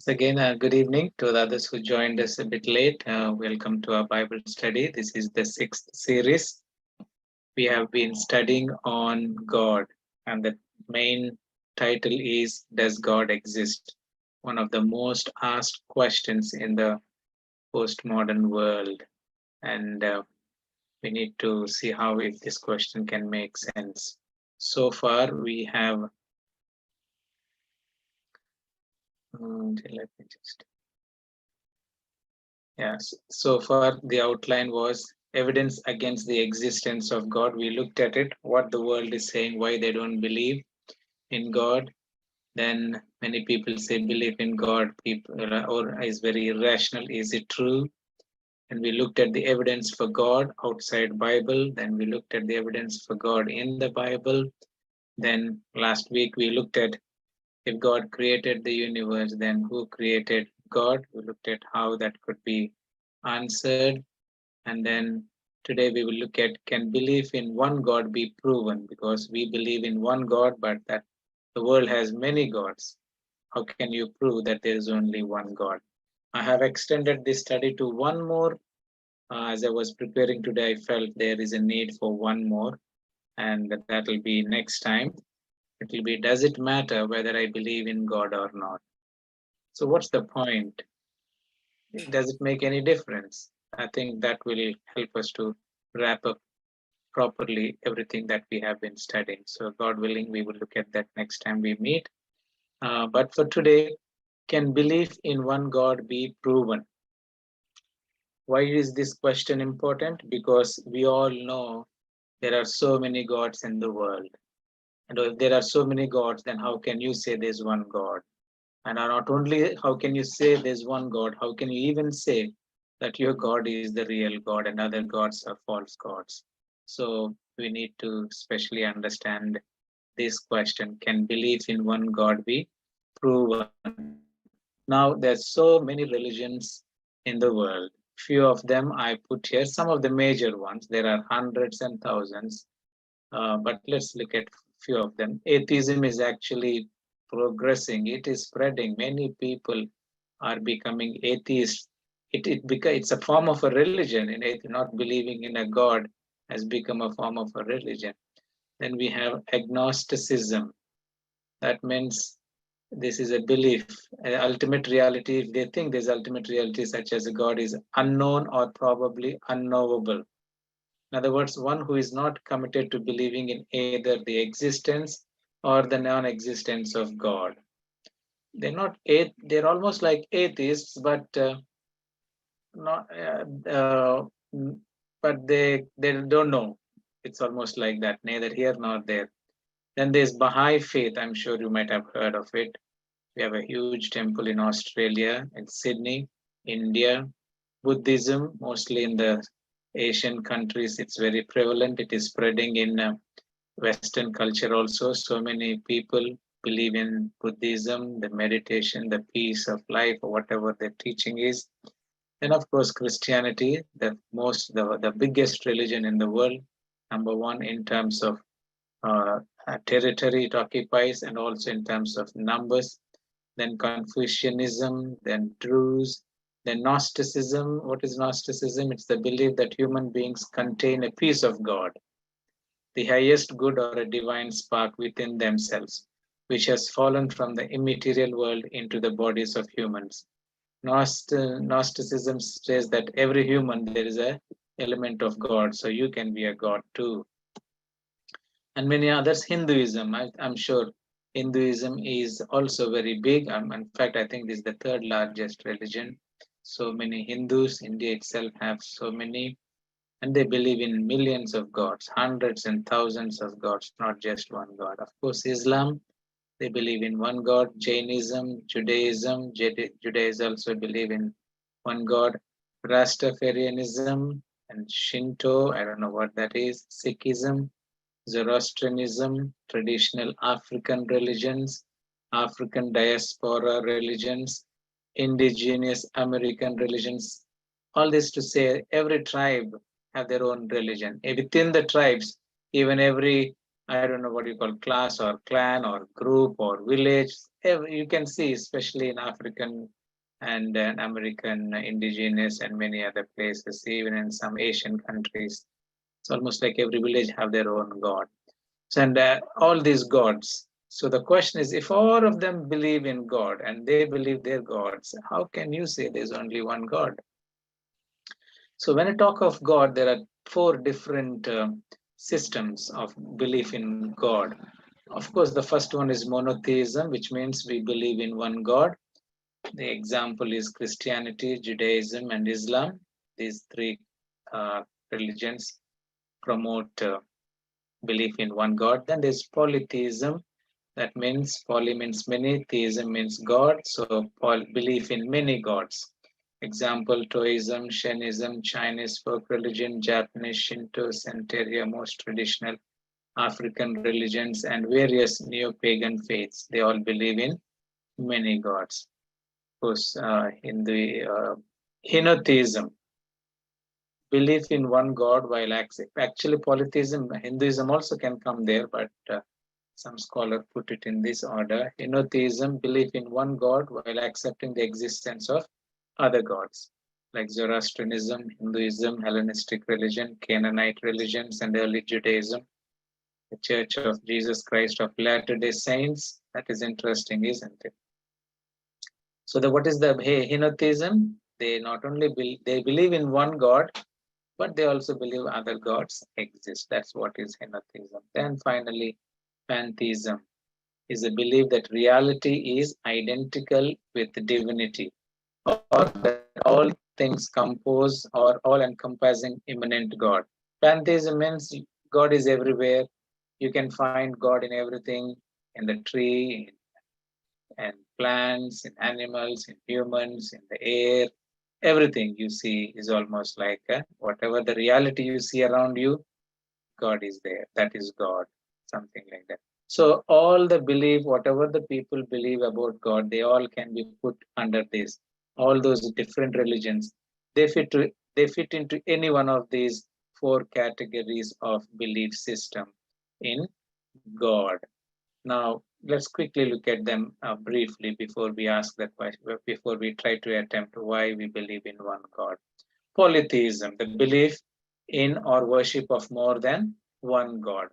Again, good evening to the others who joined us a bit late. Welcome to our Bible study. This is the sixth series. We have been studying on God, and the main title is Does God Exist? One of the most asked questions in the postmodern world. And we need to see how if this question can make sense. So far, we have, let me just Yes. So far, the outline was evidence against the existence of God. We looked at it, what the world is saying, why they don't believe in God. Then many people say belief in God people or is very irrational. Is it true? And we looked at the evidence for God outside Bible. Then we looked at the evidence for God in the Bible. Then last week we looked at if God created the universe, then who created God? We looked at how that could be answered. And then today we will look at can belief in one God be proven? Because we believe in one God, but that the world has many gods. How can you prove that there is only one God? I have extended this study to one more. As I was preparing today, I felt there is a need for one more, and that will be next time. It will be does it matter whether I believe in God or not? So, what's the point? Does it make any difference? I think that will help us to wrap up properly everything that we have been studying. So, God willing, we will look at that next time we meet. But for today, can belief in one God be proven? Why is this question important? Because we all know there are so many gods in the world. And if there are so many gods, then how can you say there's one God? And not only how can you say there's one God, how can you even say that your God is the real God and other gods are false gods? So we need to especially understand this question. Can belief in one God be proven? Now, there's so many religions in the world. Few of them I put here, some of the major ones. There are hundreds and thousands, but let's look at few of them. Atheism is actually progressing. It is spreading. Many people are becoming atheists. It's a form of a religion. Not believing in a God has become a form of a religion. Then we have agnosticism. That means this is a belief. Ultimate reality, if they think there's ultimate reality such as a God is unknown or probably unknowable. In other words, one who is not committed to believing in either the existence or the non-existence of God. They're almost like atheists, but not but they don't know. It's almost like that, neither here nor there. Then there's Baha'i faith. I'm sure you might have heard of it. We have a huge temple in Australia, in Sydney, India. Buddhism, mostly in the Asian countries, it's very prevalent. It is spreading in Western culture also. So many people believe in Buddhism, the meditation, the peace of life, or whatever their teaching is. And of course, Christianity, the biggest religion in the world, number one in terms of territory it occupies, and also in terms of numbers. Then Confucianism, then Druze, then Gnosticism. What is Gnosticism? It's the belief that human beings contain a piece of God, the highest good or a divine spark within themselves, which has fallen from the immaterial world into the bodies of humans. Gnosticism says that every human there is a element of God, so you can be a God too. And many others. Hinduism, I'm sure Hinduism is also very big. In fact, I think this is the third largest religion. So many Hindus, India itself have so many, and they believe in millions of gods, hundreds and thousands of gods, not just one God. Of course, Islam, they believe in one God. Jainism, Judaism also believe in one God. Rastafarianism and Shinto, I don't know what that is. Sikhism, Zoroastrianism, traditional African religions, African diaspora religions, indigenous American religions. All this to say every tribe have their own religion. Within the tribes, even every I don't know what you call class or clan or group or village. You can see, especially in African and American indigenous and many other places, even in some Asian countries. It's almost like every village have their own god. And all these gods. So the question is, if all of them believe in God and they believe their gods, how can you say there's only one God? So when I talk of God, there are four different systems of belief in God. Of course, the first one is monotheism, which means we believe in one God. The example is Christianity, Judaism, and Islam. These three uh, religions promote belief in one God. Then there's polytheism. That means poly means many, theism means God. So belief in many gods. Example, Taoism, Shintoism, Chinese folk religion, Japanese Shinto, Santeria, most traditional African religions, and various neo-pagan faiths. They all believe in many gods. Of course, in the henotheism, belief in one god, while actually polytheism, Hinduism also can come there, but some scholar put it in this order. Henotheism, belief in one god while accepting the existence of other gods, like Zoroastrianism, Hinduism, Hellenistic religion, Canaanite religions, and early Judaism, the Church of Jesus Christ of Latter-day Saints. That is interesting, isn't it? So, what is the henotheism? They not only they believe in one God, but they also believe other gods exist. That's what is henotheism. Then finally, pantheism is a belief that reality is identical with divinity, or that all things compose or all encompassing immanent God. Pantheism means God is everywhere. You can find God in everything, in the tree, and plants, in animals, in humans, in the air. Everything you see is almost like whatever the reality you see around you, God is there. That is God, something like that. So all the belief, whatever the people believe about God, they all can be put under this. All those different religions, they fit into any one of these four categories of belief system in God. Now let's quickly look at them briefly before we ask the question, before we try to attempt why we believe in one God. Polytheism, the belief in or worship of more than one God.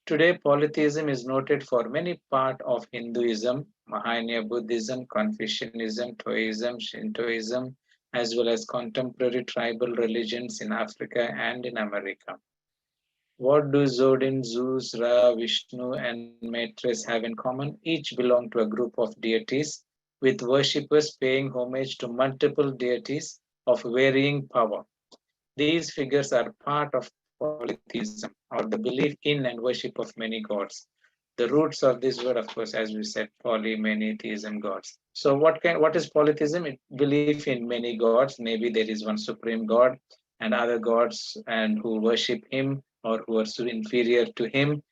Today, polytheism is noted for many parts of Hinduism, Mahayana Buddhism, Confucianism, Taoism, Shintoism, as well as contemporary tribal religions in Africa and in America. What do Zodin, Zeus, Ra, Vishnu, and Maitreya have in common? Each belong to a group of deities, with worshippers paying homage to multiple deities of varying power. These figures are part of polytheism, or the belief in and worship of many gods. The roots of this word, of course, as we said, poly, many, theism, gods. So what is polytheism? It belief in many gods. Maybe there is one supreme God and other gods and who worship him or who are inferior to him.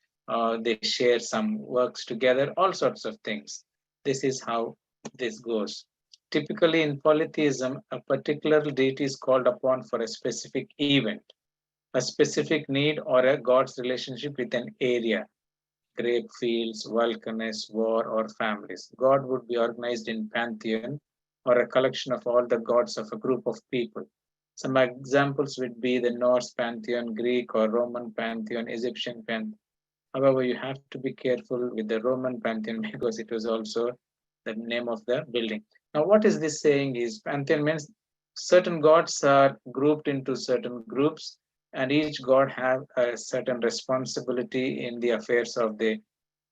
They share some works together, all sorts of things. This is how this goes. Typically, in polytheism, a particular deity is called upon for a specific event, a specific need, or a god's relationship with an area, grape fields, volcanoes, war, or families. God would be organized in pantheon or a collection of all the gods of a group of people. Some examples would be the Norse pantheon, Greek or Roman pantheon, Egyptian pantheon. However, you have to be careful with the Roman pantheon because it was also the name of the building. Now, what is this saying is pantheon means certain gods are grouped into certain groups, and each god have a certain responsibility in the affairs of the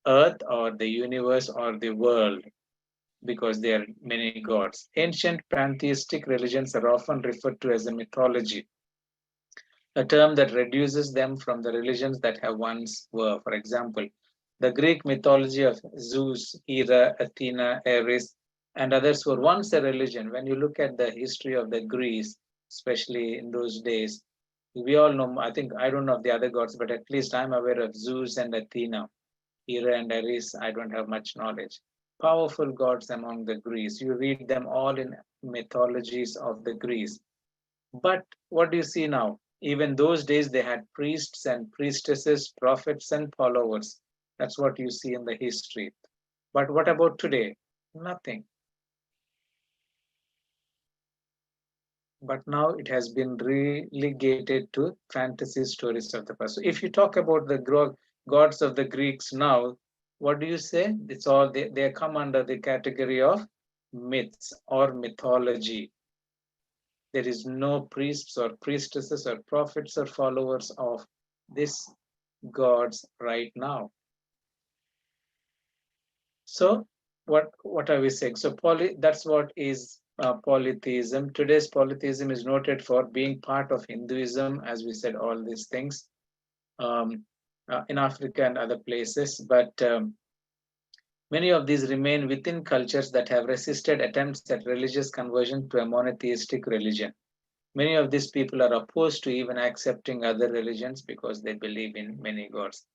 earth or the universe or the world because there are many gods. Ancient pantheistic religions are often referred to as a mythology, a term that reduces them from the religions that have once were. For example, the Greek mythology of Zeus, Hera, Athena, Ares, and others were once a religion. When you look at the history of the Greece, especially in those days, we all know, I think, I don't know of the other gods, but at least I'm aware of Zeus and Athena. Hera and Ares, I don't have much knowledge. Powerful gods among the Greeks. You read them all in mythologies of the Greece. But what do you see now? Even those days, they had priests and priestesses, prophets and followers. That's what you see in the history. But what about today? Nothing. But now it has been relegated to fantasy stories of the past. So if you talk about the gods of the Greeks now, what do you say? It's all they come under the category of myths or mythology. There is no priests or priestesses or prophets or followers of these gods right now. So what are we saying? So that's what is polytheism. Today's polytheism is noted for being part of Hinduism, as we said, all these things um, in Africa and other places. But many of these remain within cultures that have resisted attempts at religious conversion to a monotheistic religion. Many of these people are opposed to even accepting other religions because they believe in many gods.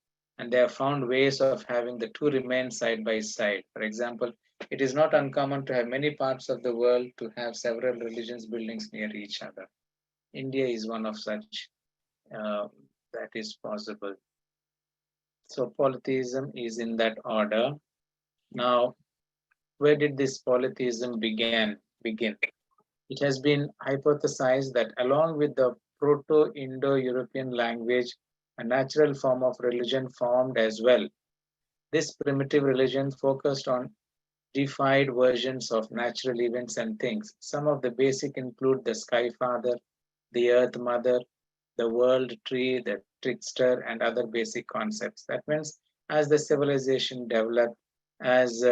And they have found ways of having the two remain side by side. For example, it is not uncommon to have many parts of the world to have several religions buildings near each other. India is one of such uh, that is possible. So polytheism is in that order. Now, where did this polytheism begin? It has been hypothesized that along with the Proto-Indo-European language, a natural form of religion formed as well. This primitive religion focused on deified versions of natural events and things. Some of the basic include the Sky Father, the Earth Mother, the World Tree, the Trickster, and other basic concepts. That means as the civilization developed, as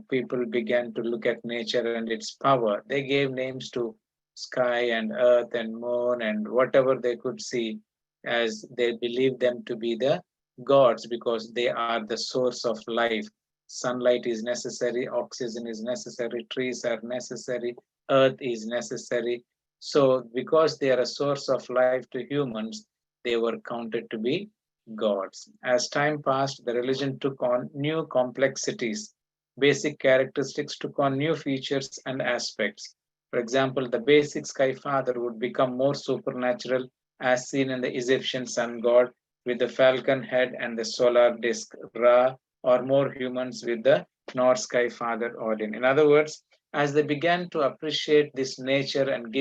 people began to look at nature and its power, they gave names to sky and earth and moon and whatever they could see, as they believed them to be the gods because they are the source of life. Sunlight is necessary, oxygen is necessary, trees are necessary, earth is necessary. So, because they are a source of life to humans, they were counted to be gods. As time passed, the religion took on new complexities. Basic characteristics took on new features and aspects. For example, the basic sky father would become more supernatural, as seen in the Egyptian sun god with the falcon head and the solar disk, Ra, or more humans with the North Sky Father Odin. In other words, as they began to appreciate this nature and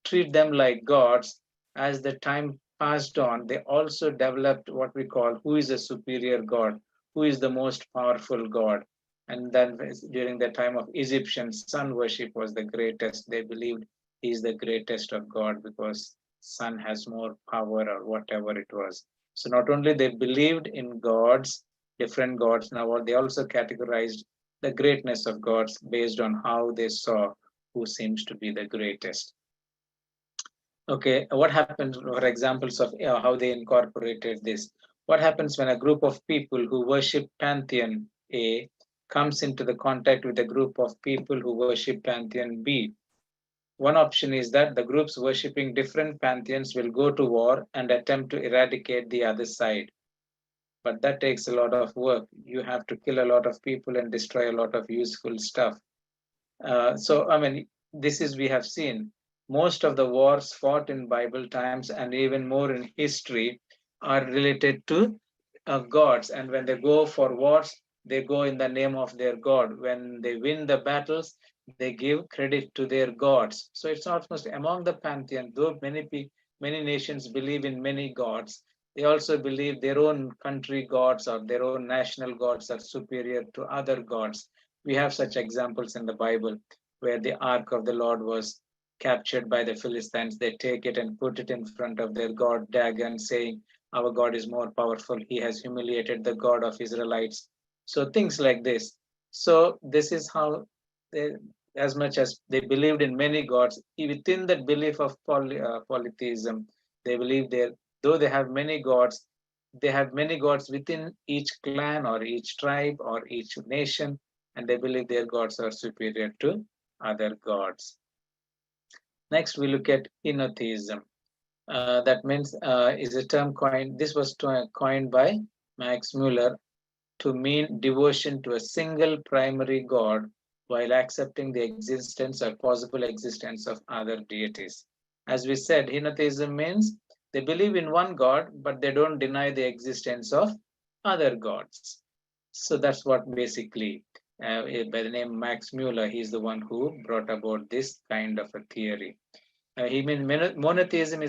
treat them like gods, as the time passed on, they also developed what we call who is a superior god, who is the most powerful god. And then during the time of Egyptians, sun worship was the greatest. They believed he is the greatest of God because sun has more power or whatever it was. So not only they believed in gods, different gods, now they also categorized the greatness of gods based on how they saw who seems to be the greatest. Okay, what happens, for examples of how they incorporated this? What happens when a group of people who worship Pantheon A comes into the contact with a group of people who worship Pantheon B? One option is that the groups worshipping different pantheons will go to war and attempt to eradicate the other side. But that takes a lot of work. You have to kill a lot of people and destroy a lot of useful stuff. So, I mean, this is we have seen most of the wars fought in Bible times and even more in history are related to gods. And when they go for wars, they go in the name of their god. When they win the battles, they give credit to their gods. So it's almost among the pantheon, though many nations believe in many gods, they also believe their own country gods or their own national gods are superior to other gods. We have such examples in the Bible where the ark of the Lord was captured by the Philistines. They take it and put it in front of their god Dagon, saying, our God is more powerful. He has humiliated the God of Israelites. So things like this. So this is how they, as much as they believed in many gods, within that belief of polytheism, they believe there, though they have many gods, they have many gods within each clan or each tribe or each nation, and they believe their gods are superior to other gods. Next, we look at henotheism. That means is a term coined. This was coined by Max Muller to mean devotion to a single primary god while accepting the existence or possible existence of other deities. As we said, henotheism means they believe in one God, but they don't deny the existence of other gods. So that's what basically, by the name Max Muller, he's the one who brought about this kind of a theory. He means monotheism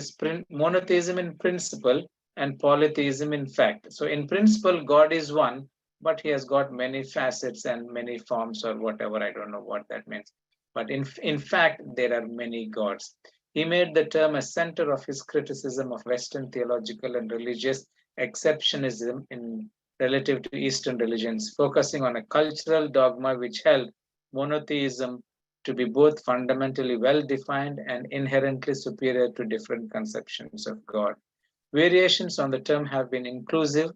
in principle and polytheism in fact. So in principle, God is one, but he has got many facets and many forms or whatever. I don't know what that means. But in fact, there are many gods. He made the term a center of his criticism of Western theological and religious exceptionism in relative to Eastern religions, focusing on a cultural dogma which held monotheism to be both fundamentally well defined and inherently superior to different conceptions of God. Variations on the term have been inclusive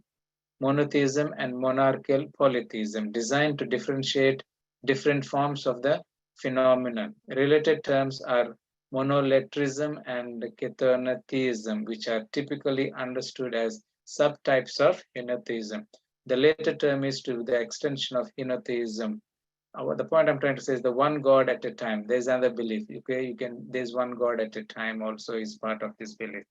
monotheism and monarchical polytheism, designed to differentiate different forms of the phenomenon. Related terms are monolatrism and ketonatheism, which are typically understood as subtypes of henotheism. The latter term is to the extension of henotheism. The point I'm trying to say is the one God at a time. There's another belief. Okay, there's one God at a time also is part of this belief.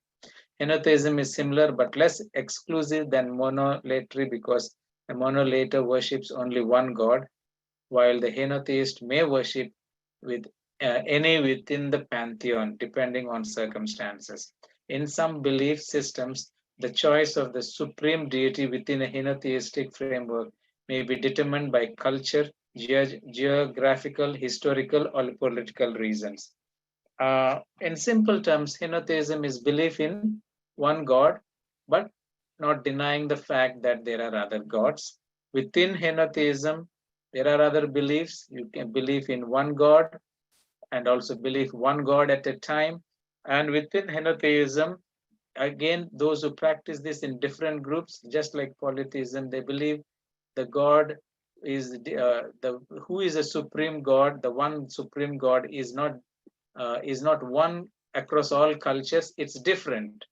Henotheism is similar but less exclusive than monolatry because a monolater worships only one God, while the henotheist may worship with any within the pantheon, depending on circumstances. In some belief systems, the choice of the supreme deity within a henotheistic framework may be determined by culture, geographical, historical, or political reasons. In simple terms, henotheism is belief in one God, but not denying the fact that there are other gods. Within henotheism, there are other beliefs. You can believe in one God and also believe one God at a time. And within henotheism, again, those who practice this in different groups, just like polytheism, they believe the God is the who is a supreme God. The one supreme God is not one across all cultures. It's different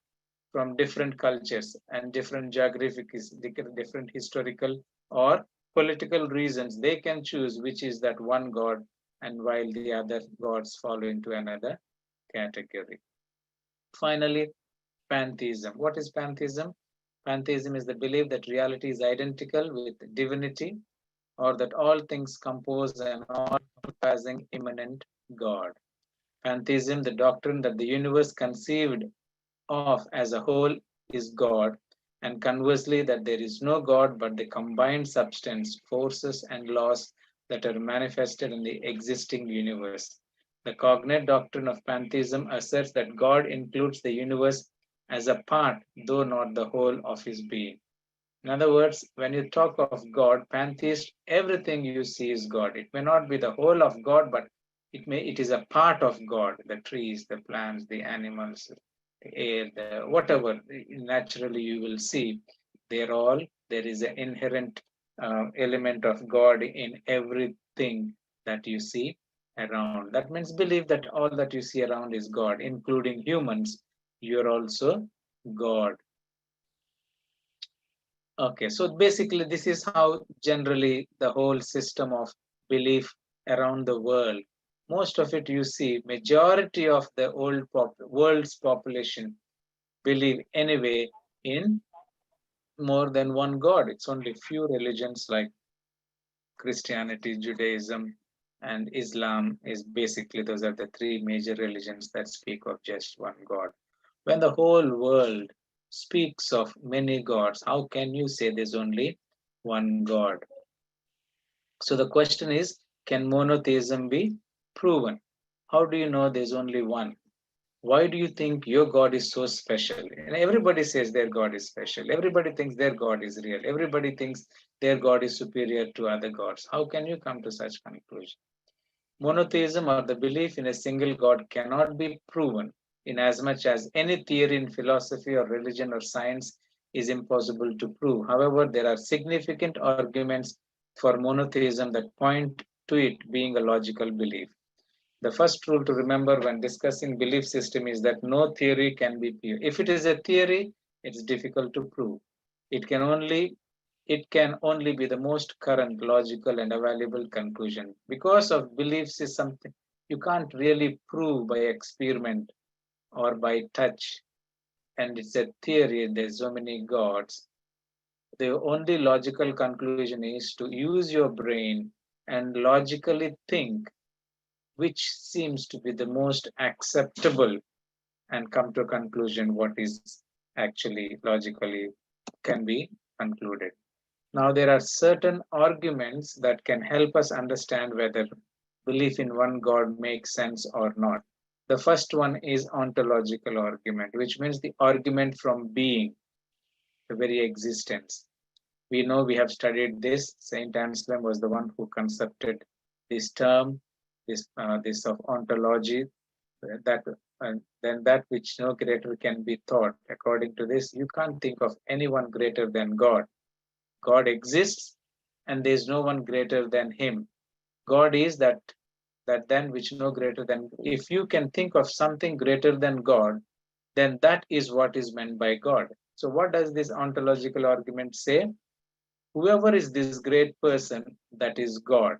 from different cultures and different geographic, different historical or political reasons. They can choose which is that one God, and while the other gods fall into another category. Finally, pantheism. What is pantheism? Pantheism is the belief that reality is identical with divinity, or that all things compose an all-encompassing immanent God. Pantheism, the doctrine that the universe conceived of as a whole is God, and conversely, that there is no God but the combined substance, forces, and laws that are manifested in the existing universe. The cognate doctrine of pantheism asserts that God includes the universe as a part, though not the whole, of his being. In other words, when you talk of God, pantheist, everything you see is God. It may not be the whole of God, but it is a part of God. The trees, the plants, the animals, the air, the whatever naturally you will see, there is an inherent element of God in everything that you see around. That means believe that all that you see around is God, including humans. You're also God. Okay, so basically, this is how generally the whole system of belief around the world. Most of it you see, majority of the world's population believe anyway in more than one God. It's only few religions like Christianity, Judaism, and Islam is basically those are the three major religions that speak of just one God. When the whole world speaks of many gods, how can you say there's only one God? So the question is, can monotheism be proven? How do you know there's only one? Why do you think your God is so special? And everybody says their God is special. Everybody thinks their God is real. Everybody thinks their God is superior to other gods. How can you come to such conclusion? Monotheism or the belief in a single God cannot be proven in as much as any theory in philosophy or religion or science is impossible to prove. However, there are significant arguments for monotheism that point to it being a logical belief. The first rule to remember when discussing belief system is that no theory can be pure. If it is a theory, it's difficult to prove. It can only it can only be the most current, logical, and available conclusion. Because of beliefs is something you can't really prove by experiment. or by touch, and it's a theory, there's so many gods, the only logical conclusion is to use your brain and logically think which seems to be the most acceptable and come to a conclusion what is actually logically can be concluded. Now, there are certain arguments that can help us understand whether belief in one God makes sense or not. The first one is ontological argument, which means the argument from being, the very existence. We know we have studied this. Saint Anselm was the one who concepted this term, this of ontology, that then that which no greater can be thought. According to this, you can't think of anyone greater than God. God exists, and there is no one greater than Him. God is that then which no greater than. If you can think of something greater than God, then that is what is meant by God. So, what does this ontological argument say? Whoever is this great person, that is God,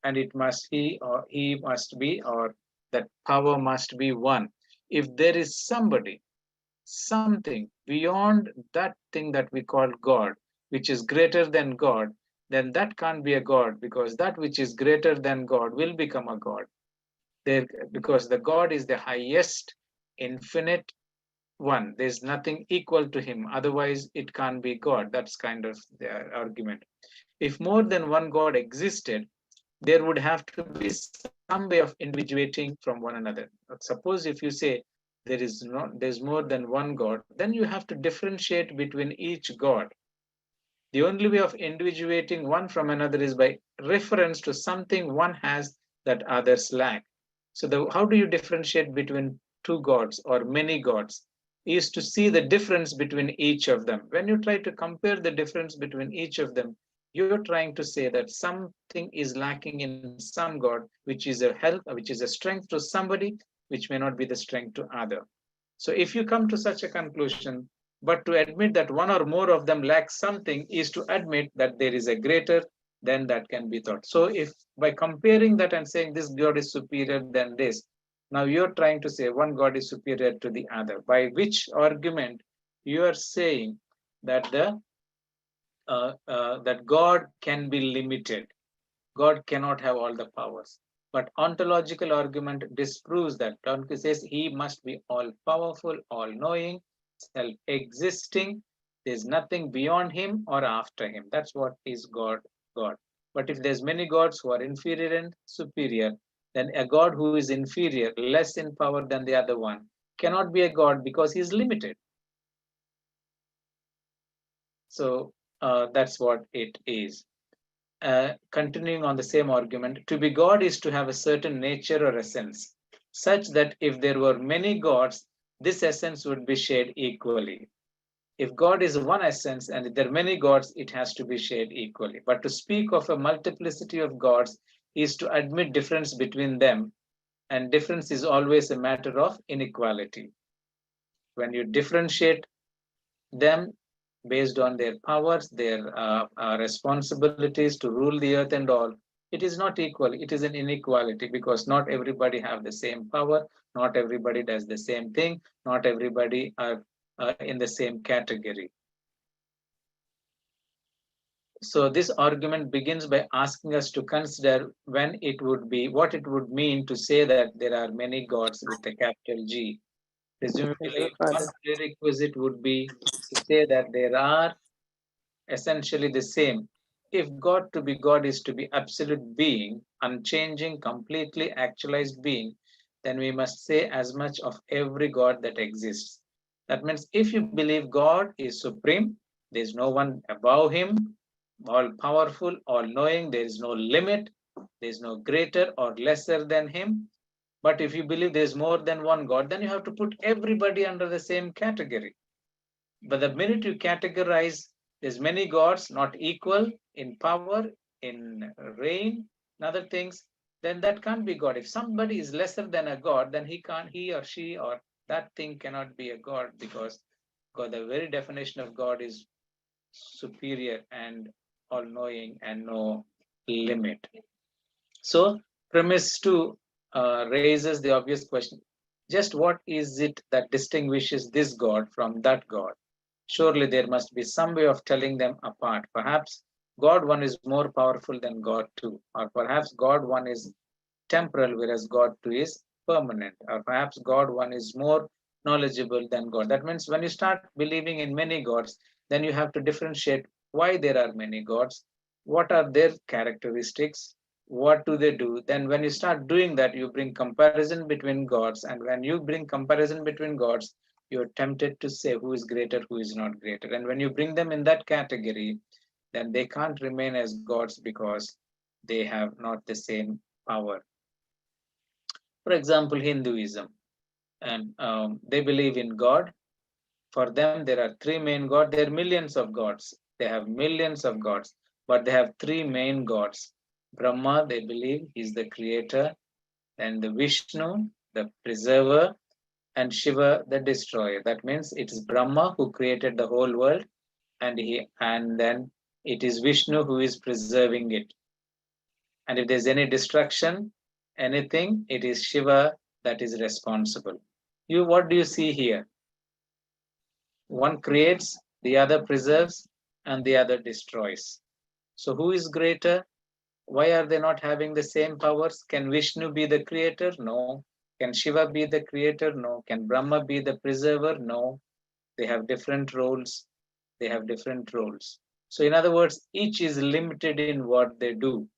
and it must he must be, or that power must be one. If there is something beyond that thing that we call God, which is greater than God, then that can't be a God, because that which is greater than God will become a God. There, because the God is the highest, infinite one. There's nothing equal to him. Otherwise, it can't be God. That's kind of the argument. If more than one God existed, there would have to be some way of individuating from one another. Suppose if you say there's more than one God, then you have to differentiate between each God. The only way of individuating one from another is by reference to something one has that others lack. So how do you differentiate between two gods or many gods? Is to see the difference between each of them. When you try to compare the difference between each of them, you're trying to say that something is lacking in some God, which is a help, which is a strength to somebody, which may not be the strength to other. So if you come to such a conclusion, but to admit that one or more of them lack something is to admit that there is a greater, then that can be thought. So if by comparing that and saying this God is superior than this, now you're trying to say one God is superior to the other, by which argument you are saying that that God can be limited. God cannot have all the powers. But ontological argument disproves that. Donkey says he must be all powerful, all knowing, self existing. There's nothing beyond him or after him. That's what is God. God. But if there's many gods who are inferior and superior, then a God who is inferior, less in power than the other one, cannot be a God because he is limited. So that's what it is. Continuing on the same argument, to be God is to have a certain nature or essence, such that if there were many gods, this essence would be shared equally. If God is one essence and if there are many gods, it has to be shared equally. But to speak of a multiplicity of gods is to admit difference between them, and difference is always a matter of inequality. When you differentiate them based on their powers, their responsibilities to rule the earth and all, it is not equal. It is an inequality because not everybody have the same power, not everybody does the same thing, not everybody are in the same category. So this argument begins by asking us to consider when it would be, what it would mean to say that there are many gods with a capital G. Presumably, one prerequisite would be to say that there are essentially the same. If God to be God is to be absolute being, unchanging, completely actualized being, then we must say as much of every God that exists. That means if you believe God is supreme, there is no one above him, all powerful, all knowing, there is no limit, there is no greater or lesser than him. But if you believe there's more than one God, then you have to put everybody under the same category. But the minute you categorize, there's many gods not equal in power, in reign, and other things, then that can't be God. If somebody is lesser than a God, then he or she or that thing cannot be a God, because God, the very definition of God is superior and all knowing and no limit. So premise two raises the obvious question. Just what is it that distinguishes this God from that God? Surely there must be some way of telling them apart. Perhaps God one is more powerful than God two, or perhaps God one is temporal, whereas God two is permanent, or perhaps God one is more knowledgeable than God. That means when you start believing in many gods, then you have to differentiate why there are many gods, what are their characteristics, what do they do. Then when you start doing that, you bring comparison between gods, and when you bring comparison between gods, you're tempted to say who is greater, who is not greater. And when you bring them in that category, then they can't remain as gods because they have not the same power. For example, Hinduism, and they believe in God. For them, there are three main gods. There are millions of gods. They have millions of gods, but they have three main gods. Brahma, they believe, is the creator, and the Vishnu, the preserver, and Shiva, the destroyer. That means it is Brahma who created the whole world, and then it is Vishnu who is preserving it. And if there's any destruction, anything, it is Shiva that is responsible. What do you see here? One creates, the other preserves, and the other destroys. So who is greater? Why are they not having the same powers? Can Vishnu be the creator? No. Can Shiva be the creator? No. Can Brahma be the preserver? No. They have different roles. They have different roles. So in other words, each is limited in what they do.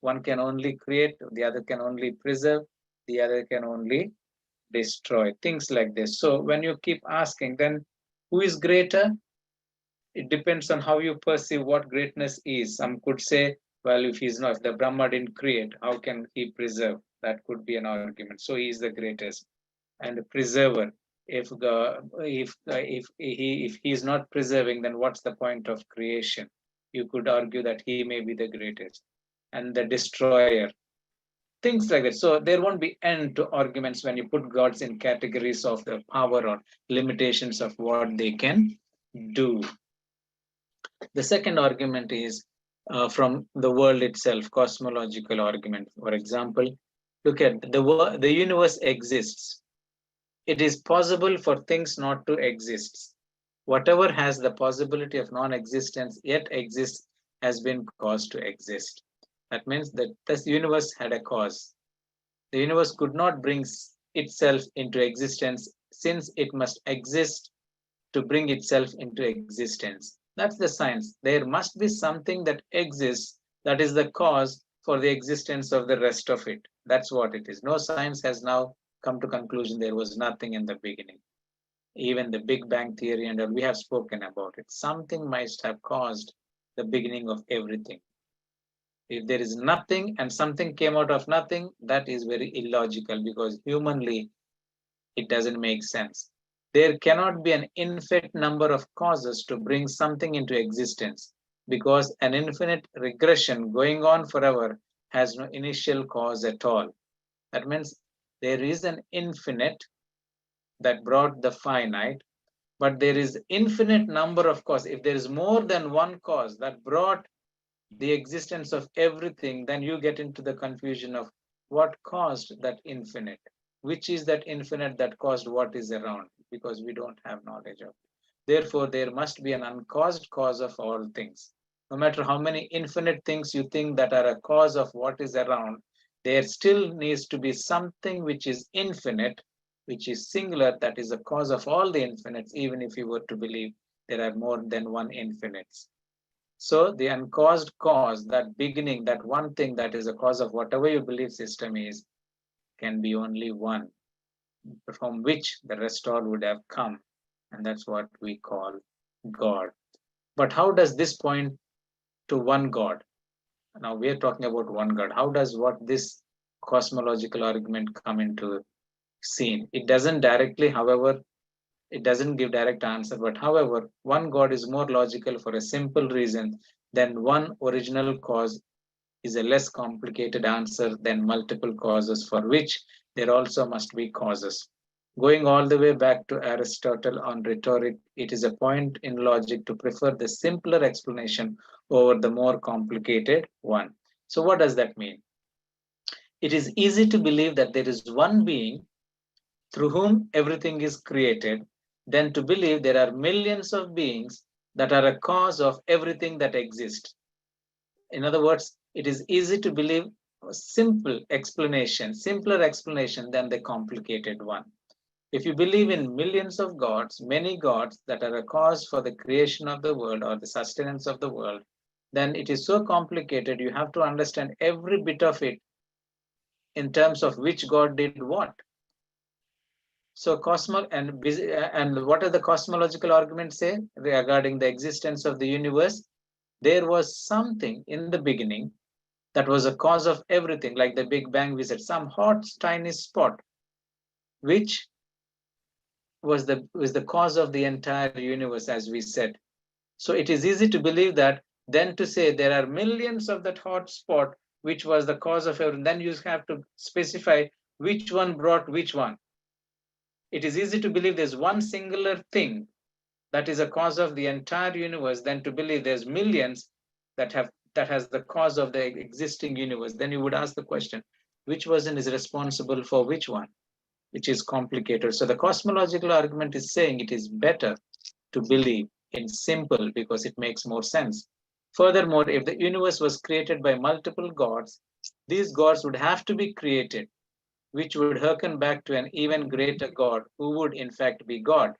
One can only create, the other can only preserve, the other can only destroy. Things like this. So when you keep asking, then who is greater? It depends on how you perceive what greatness is. Some could say, well, if he's not, if the Brahma didn't create, how can he preserve? That could be an argument. So he is the greatest and the preserver. If he is not preserving, then what's the point of creation? You could argue that he may be the greatest and the destroyer. Things like that. So there won't be end to arguments when you put gods in categories of the power or limitations of what they can do. The second argument is from the world itself, cosmological argument. For example, look at the universe exists. It is possible for things not to exist. Whatever has the possibility of non-existence yet exists has been caused to exist. That means that this universe had a cause. The universe could not bring itself into existence since it must exist to bring itself into existence. That's the science. There must be something that exists that is the cause for the existence of the rest of it. That's what it is. No science has now come to conclusion there was nothing in the beginning. Even the Big Bang theory and all, we have spoken about it. Something must have caused the beginning of everything. If there is nothing and something came out of nothing, that is very illogical because humanly it doesn't make sense. There cannot be an infinite number of causes to bring something into existence because an infinite regression going on forever has no initial cause at all. That means there is an infinite that brought the finite, but there is infinite number of causes. If there is more than one cause that brought the existence of everything, then you get into the confusion of what caused that infinite, which is that infinite that caused what is around, because we don't have knowledge of it. Therefore, there must be an uncaused cause of all things. No matter how many infinite things you think that are a cause of what is around, there still needs to be something which is infinite, which is singular, that is the cause of all the infinites, even if you were to believe there are more than one infinites. So the uncaused cause, that beginning, that one thing that is a cause of whatever your belief system is, can be only one, from which the rest all would have come. And that's what we call God. But how does this point to one God? Now we are talking about one God. How does what this cosmological argument come into scene? It doesn't directly, however, it doesn't give direct answer, but however, one God is more logical for a simple reason than one original cause is a less complicated answer than multiple causes for which there also must be causes. Going all the way back to Aristotle on rhetoric, it is a point in logic to prefer the simpler explanation over the more complicated one. So, what does that mean? It is easy to believe that there is one being through whom everything is created, than to believe there are millions of beings that are a cause of everything that exists. In other words, it is easy to believe a simple explanation, simpler explanation than the complicated one. If you believe in millions of gods, many gods that are a cause for the creation of the world or the sustenance of the world, then it is so complicated. You have to understand every bit of it in terms of which god did what. So and what does the cosmological argument say regarding the existence of the universe? There was something in the beginning that was a cause of everything, like the Big Bang we said, some hot tiny spot which was the cause of the entire universe, as we said. So it is easy to believe that than to say there are millions of that hot spot which was the cause of everything. Then you have to specify which one brought which one. It is easy to believe there's one singular thing that is a cause of the entire universe than to believe there's millions that has the cause of the existing universe. Then you would ask the question, which person is responsible for which one, which is complicated. So the cosmological argument is saying it is better to believe in simple because it makes more sense. Furthermore, if the universe was created by multiple gods, these gods would have to be created, which would hearken back to an even greater God who would in fact be God.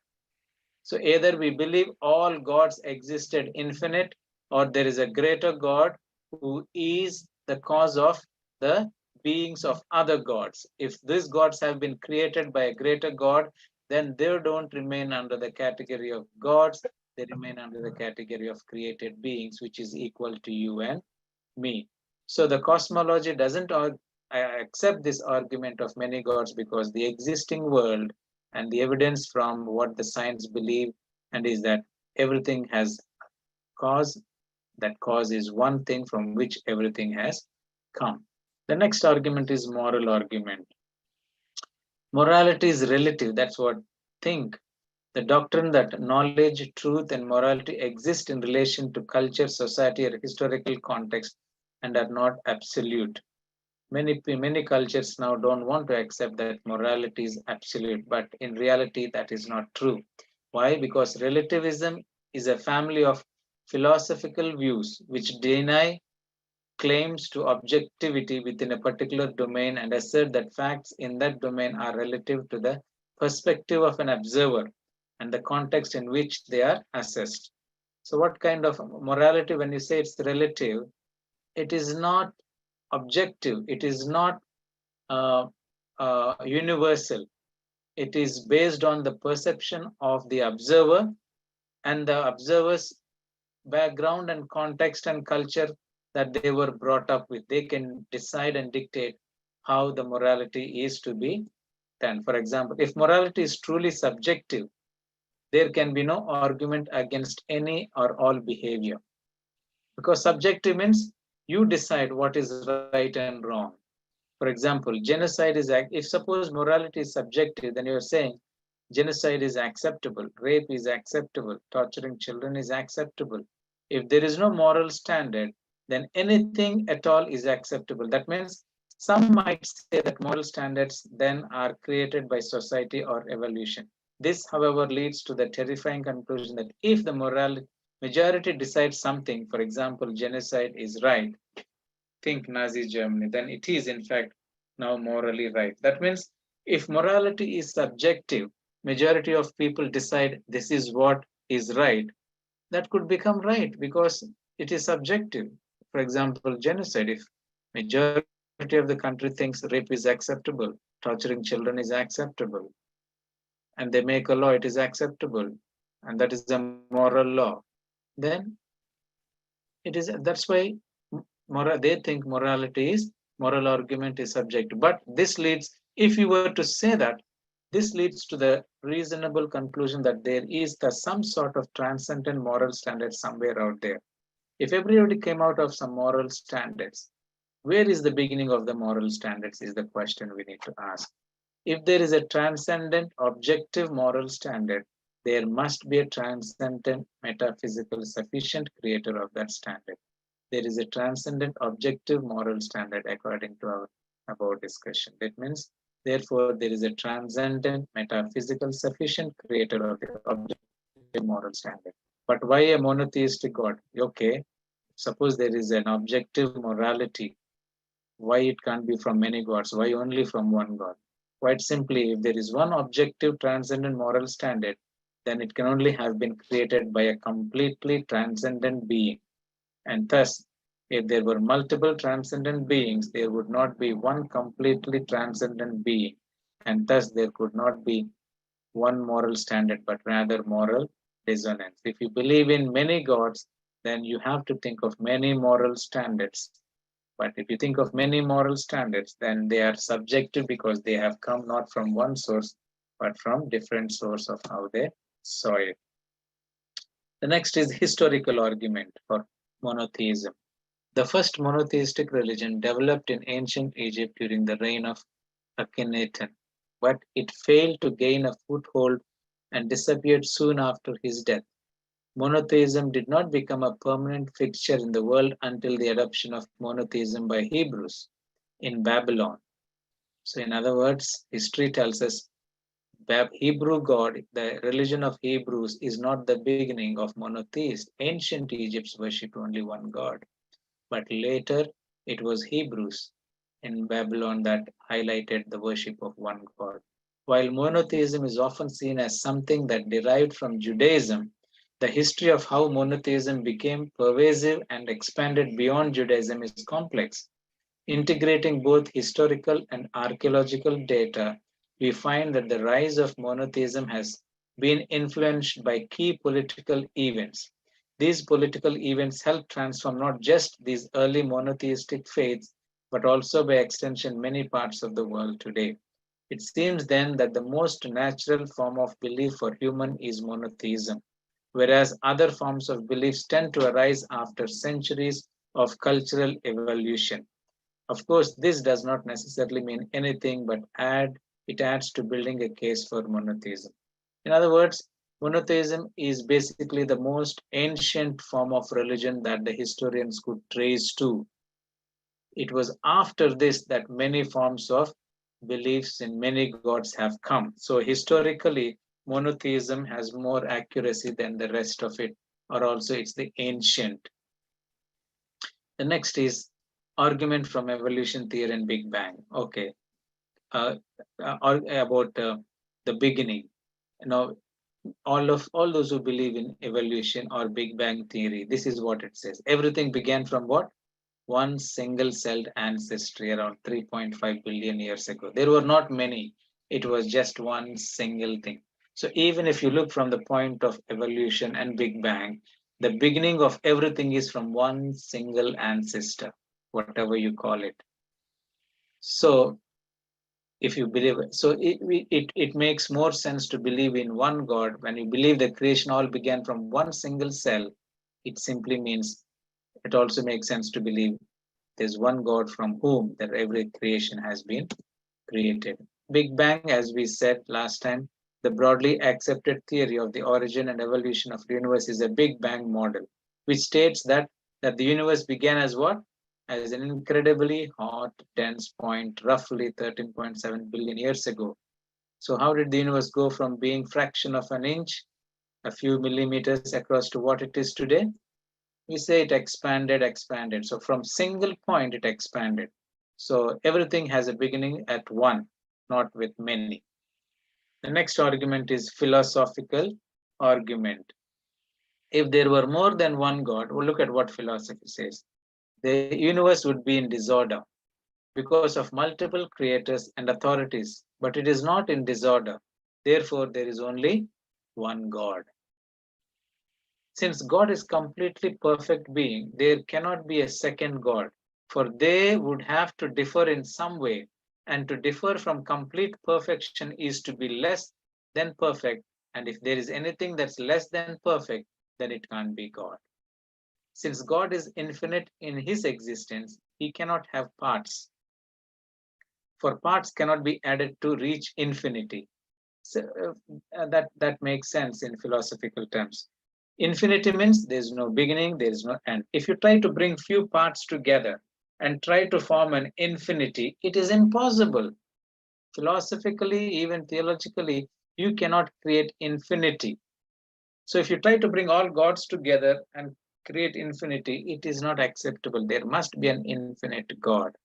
So either we believe all gods existed infinite, or there is a greater God who is the cause of the beings of other gods. If these gods have been created by a greater God, then they don't remain under the category of gods, they remain under the category of created beings, which is equal to you and me. So the cosmology doesn't accept this argument of many gods because the existing world and the evidence from what the science believe and is that everything has cause. That cause is one thing from which everything has come. The next argument is moral argument. Morality is relative. That's what think. The doctrine that knowledge, truth, and morality exist in relation to culture, society, or historical context and are not absolute. Many cultures now don't want to accept that morality is absolute, but in reality, that is not true. Why? Because relativism is a family of philosophical views which deny claims to objectivity within a particular domain and assert that facts in that domain are relative to the perspective of an observer and the context in which they are assessed. So, what kind of morality, when you say it's relative, it is not objective, it is not uh, universal. It is based on the perception of the observer and the observer's background and context and culture that they were brought up with. They can decide and dictate how the morality is to be done. For example, if morality is truly subjective, there can be no argument against any or all behavior. Because subjective means you decide what is right and wrong. For example, genocide is, if suppose morality is subjective, then you're saying genocide is acceptable, rape is acceptable, torturing children is acceptable. If there is no moral standard, then anything at all is acceptable. That means some might say that moral standards then are created by society or evolution. This, however, leads to the terrifying conclusion that if the majority decides something, for example, genocide is right, think Nazi Germany, then it is in fact now morally right. That means if morality is subjective, majority of people decide this is what is right, that could become right because it is subjective. For example, genocide, if majority of the country thinks rape is acceptable, torturing children is acceptable, and they make a law, it is acceptable, and that is a moral law, then it is that's why they think morality is moral argument is subjective. But this leads, if you were to say that, this leads to the reasonable conclusion that there is some sort of transcendent moral standard somewhere out there. If everybody came out of some moral standards, where is the beginning of the moral standards is the question we need to ask. If there is a transcendent objective moral standard, there must be a transcendent metaphysical sufficient creator of that standard. There is a transcendent objective moral standard according to our discussion. That means Therefore, there is a transcendent, metaphysical, sufficient creator of the objective moral standard. But why a monotheistic God? Okay, suppose there is an objective morality, why it can't be from many gods? Why only from one God? Quite simply, if there is one objective transcendent moral standard, then it can only have been created by a completely transcendent being. And thus, if there were multiple transcendent beings, there would not be one completely transcendent being. And thus, there could not be one moral standard, but rather moral dissonance. If you believe in many gods, then you have to think of many moral standards. But if you think of many moral standards, then they are subjective because they have come not from one source, but from different source of how they saw it. The next is historical argument for monotheism. The first monotheistic religion developed in ancient Egypt during the reign of Akhenaten, but it failed to gain a foothold and disappeared soon after his death. Monotheism did not become a permanent fixture in the world until the adoption of monotheism by Hebrews in Babylon. So, in other words, history tells us Hebrew God, the religion of Hebrews, is not the beginning of monotheist. Ancient Egypt's worshipped only one God, but later it was Hebrews in Babylon that highlighted the worship of one God. While monotheism is often seen as something that derived from Judaism, the history of how monotheism became pervasive and expanded beyond Judaism is complex. Integrating both historical and archaeological data, we find that the rise of monotheism has been influenced by key political events. These political events helped transform not just these early monotheistic faiths, but also by extension many parts of the world today. It seems then that the most natural form of belief for human is monotheism, whereas other forms of beliefs tend to arise after centuries of cultural evolution. Of course, this does not necessarily mean anything, but it adds to building a case for monotheism. In other words, monotheism is basically the most ancient form of religion that the historians could trace to. It was after this that many forms of beliefs in many gods have come. So historically, monotheism has more accuracy than the rest of it, or also it's the ancient. The next is argument from evolution theory and Big Bang. Okay, uh, about the beginning. Now, all those who believe in evolution or Big Bang theory, this is what it says. Everything began from what? One single-celled ancestry around 3.5 billion years ago. There were not many. It was just one single thing. So even if you look from the point of evolution and Big Bang, the beginning of everything is from one single ancestor, whatever you call it. So if you believe it, so it makes more sense to believe in one God. When you believe the creation all began from one single cell, it simply means it also makes sense to believe there's one God from whom that every creation has been created. Big Bang, as we said last time, the broadly accepted theory of the origin and evolution of the universe is a Big Bang model, which states that the universe began as what? As an incredibly hot, dense point, roughly 13.7 billion years ago. So how did the universe go from being fraction of an inch, a few millimeters across to what it is today? We say it expanded. So from single point, it expanded. So everything has a beginning at one, not with many. The next argument is philosophical argument. If there were more than one God, well, look at what philosophy says. The universe would be in disorder because of multiple creators and authorities, but it is not in disorder. Therefore, there is only one God. Since God is completely perfect being, there cannot be a second God, for they would have to differ in some way, and to differ from complete perfection is to be less than perfect, and if there is anything that's less than perfect, then it can't be God. Since God is infinite in his existence, he cannot have parts, for parts cannot be added to reach infinity. So that makes sense in philosophical terms. Infinity means there's no beginning, there's no end. If you try to bring few parts together and try to form an infinity, it is impossible. Philosophically, even theologically, you cannot create infinity. So if you try to bring all gods together and create infinity, it is not acceptable. There must be an infinite God.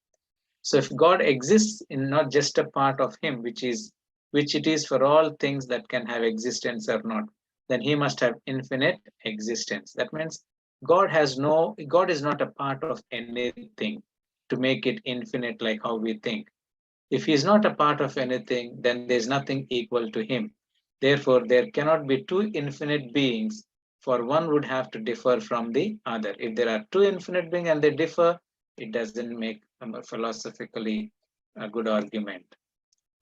So if God exists in not just a part of him, which it is for all things that can have existence or not, then he must have infinite existence. That means God is not a part of anything to make it infinite like how we think. If he is not a part of anything, then there is nothing equal to him. Therefore, there cannot be two infinite beings, for one would have to differ from the other. If there are two infinite beings and they differ, it doesn't make a philosophically a good argument.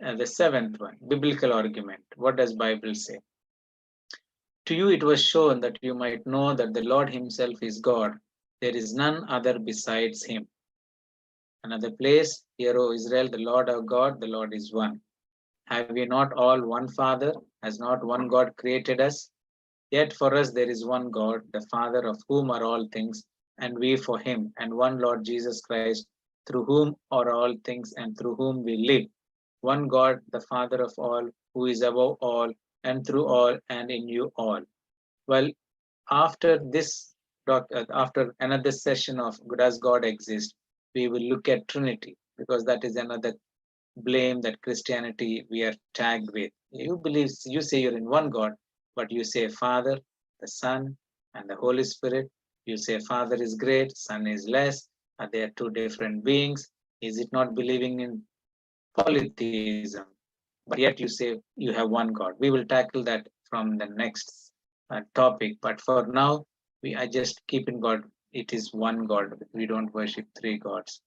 And the seventh one, biblical argument. What does Bible say? To you it was shown that you might know that the Lord himself is God. There is none other besides him. Another place, hear, O Israel, the Lord our God, the Lord is one. Have we not all one Father? Has not one God created us? Yet for us there is one God, the Father of whom are all things, and we for him, and one Lord Jesus Christ, through whom are all things and through whom we live. One God, the Father of all, who is above all, and through all, and in you all. Well, after this, after another session of does God exist, we will look at Trinity, because that is another blame that Christianity we are tagged with. You say you're in one God, but you say Father, the Son, and the Holy Spirit. You say Father is great, Son is less. Are they two different beings? Is it not believing in polytheism? But yet you say you have one God. We will tackle that from the next topic. But for now, I just keep in God. It is one God. We don't worship three gods.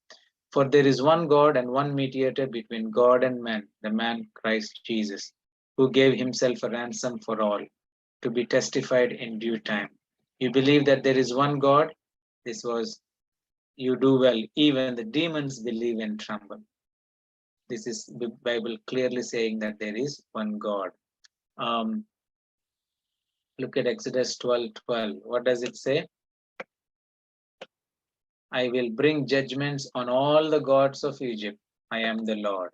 For there is one God and one mediator between God and man, the man Christ Jesus, who gave himself a ransom for all, to be testified in due time. You believe that there is one God? This was, you do well. Even the demons believe and tremble. This is the Bible clearly saying that there is one God. Um, Look at Exodus 12:12. What does it say? I will bring judgments on all the gods of Egypt. I am the Lord.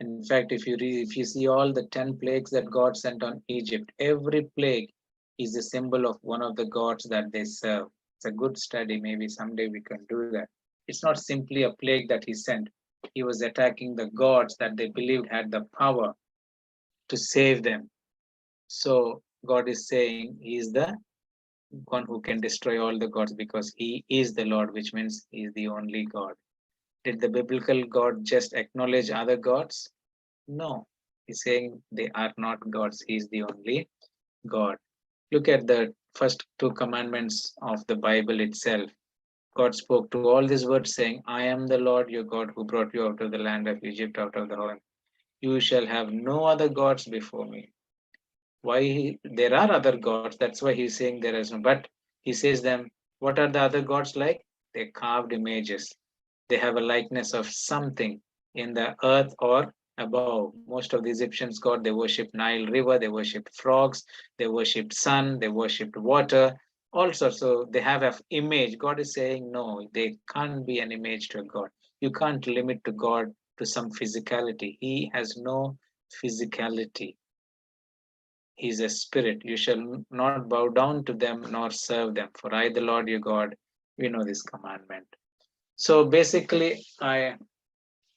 In fact, if you see all the 10 plagues that God sent on Egypt, every plague is a symbol of one of the gods that they serve. It's a good study. Maybe someday we can do that. It's not simply a plague that he sent. He was attacking the gods that they believed had the power to save them. So God is saying he is the one who can destroy all the gods because he is the Lord, which means he is the only God. Did the biblical God just acknowledge other gods? No, he's saying they are not gods. He is the only God. Look at the first two commandments of the Bible itself. God spoke to all these words saying, I am the Lord your God who brought you out of the land of Egypt, out of the home. You shall have no other gods before me. Why there are other gods? That's why he's saying there is no. But he says them, what are the other gods like? They're carved images. They have a likeness of something in the earth or above. Most of the Egyptians god, they worship Nile River, they worship frogs, they worship sun, they worship water, all sorts. So they have an image. God is saying, no, they can't be an image to a God. You can't limit to God to some physicality. He has no physicality. He is a spirit. You shall not bow down to them nor serve them. For I, the Lord your God, we know this commandment. So basically,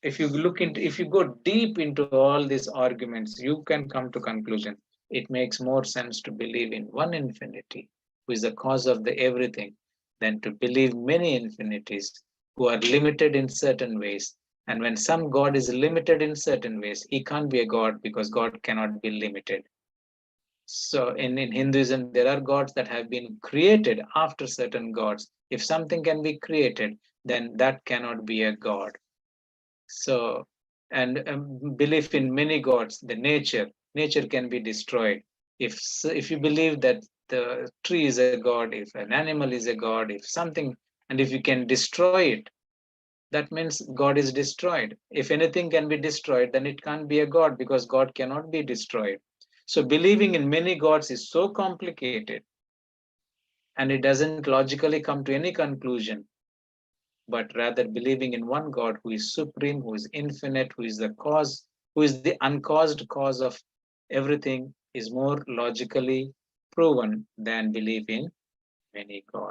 if you go deep into all these arguments, you can come to conclusion. It makes more sense to believe in one infinity, who is the cause of the everything, than to believe many infinities who are limited in certain ways. And when some God is limited in certain ways, he can't be a God because God cannot be limited. So in Hinduism, there are gods that have been created after certain gods. If something can be created, then that cannot be a God. So, and belief in many gods, the nature can be destroyed. If you believe that the tree is a god, if an animal is a god, if something, and if you can destroy it, that means God is destroyed. If anything can be destroyed, then it can't be a God because God cannot be destroyed. So believing in many gods is so complicated and it doesn't logically come to any conclusion but rather believing in one God who is supreme, who is infinite, who is the cause, who is the uncaused cause of everything, is more logically proven than belief in many gods.